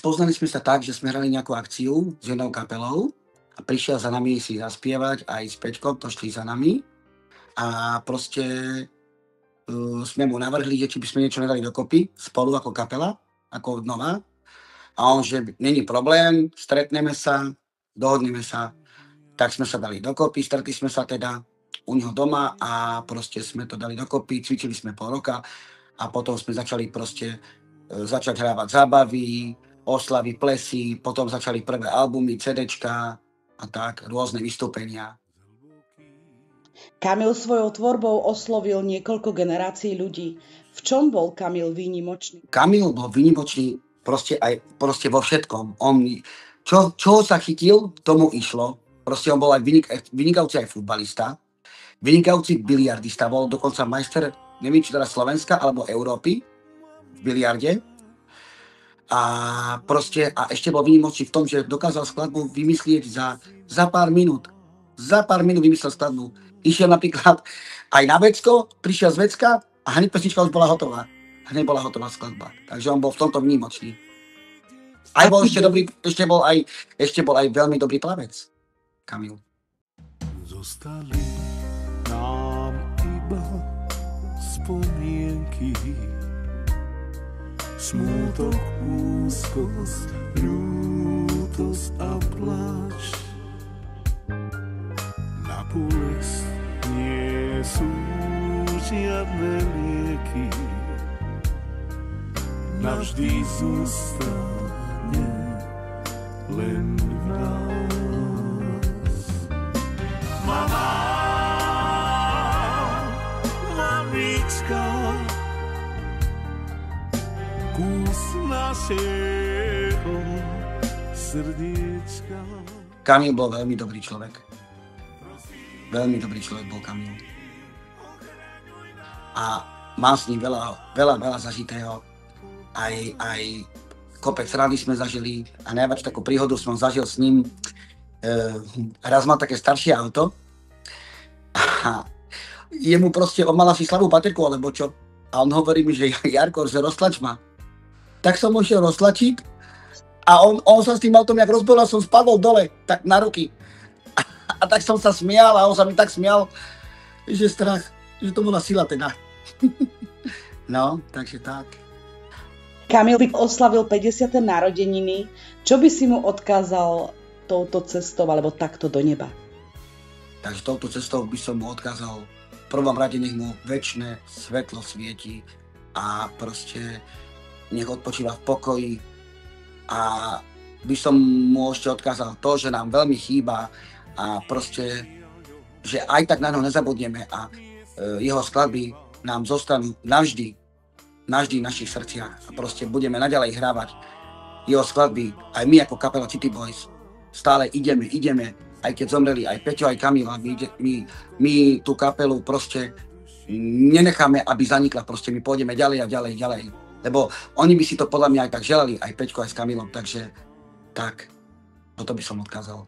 spoznali sme sa tak, že sme hrali nejakú akciu s jednou kapelou a prišiel za nami si zaspievať aj s Peťkom, to šli za nami a proste sme mu navrhli, že či by sme niečo nedali dokopy spolu ako kapela, ako nová. A on, že není problém, stretneme sa, dohodneme sa. Tak sme sa dali dokopy, stretli sme sa teda u neho doma a proste sme to dali dokopy, cvičili sme pol roka a potom sme začali proste začať hrávať zábavy, oslavy, plesy, potom začali prvé albumy, CDčka a tak, rôzne vystúpenia. Kamil svojou tvorbou oslovil niekoľko generácií ľudí. V čom bol Kamil výnimočný? Kamil bol výnimočný proste vo všetkom. On, čo sa chytil, tomu išlo. Proste on bol aj vynikajúci aj futbalista, vynikajúci biliardista, bol dokonca majster, neviem či teda Slovenska alebo Európy v biliarde. A ešte bol výnimočný v tom, že dokázal skladbu vymyslieť za pár minút. Za pár minút vymyslel skladbu. Išiel napríklad aj na vecko, prišiel z vecka a hneď pesnička už bola hotová. Hneď bola hotová skladba. Takže on bol v tomto výnimočný. Aj bol ešte bol aj veľmi dobrý plavec. Kamil. Zostali nám iba spomienky, smútok, úzkosť, ľútosť a pláč. Na bolesť nie sú žiadne lieky, navždy zostane len v nás. Mama, mamička, kus našeho srdiečka. Kamil bol veľmi dobrý človek. Veľmi dobrý človek bol Kamil. A mám s ním veľa zažitého. Aj kopec rady sme zažili a najväčšiu takú príhodu som zažil s ním. Raz mal také staršie auto a jemu proste, on mal asi slabú baterku alebo čo. A on hovorí mi, že Jarko, že roztlač ma. Tak som ho šiel roztlačiť a on sa s tým autom jak rozbil a som spadol dole, tak na ruky. A tak som sa smial a on sa mi tak smial, že strach, že to bola sila teda. No, takže tak. Kamil by oslavil 50. narodeniny. Čo by si mu odkázal touto cestou alebo takto do neba? Takže touto cestou by som mu odkázal v prvom rade, nech mu večné svetlo svieti a proste nech odpočíva v pokoji. A by som mu ešte odkázal to, že nám veľmi chýba a proste, že aj tak na ňo nezabudneme a jeho skladby nám zostanú navždy v našich srdciach a proste budeme naďalej hrávať jeho skladby. Aj my ako kapela City Boys stále ideme, aj keď zomreli aj Peťo, aj Kamil, my tú kapelu proste nenecháme, aby zanikla, proste my pôjdeme ďalej a ďalej, lebo oni by si to podľa mňa aj tak želali, aj Peťko, aj s Kamilom, takže tak, toto by som odkázal.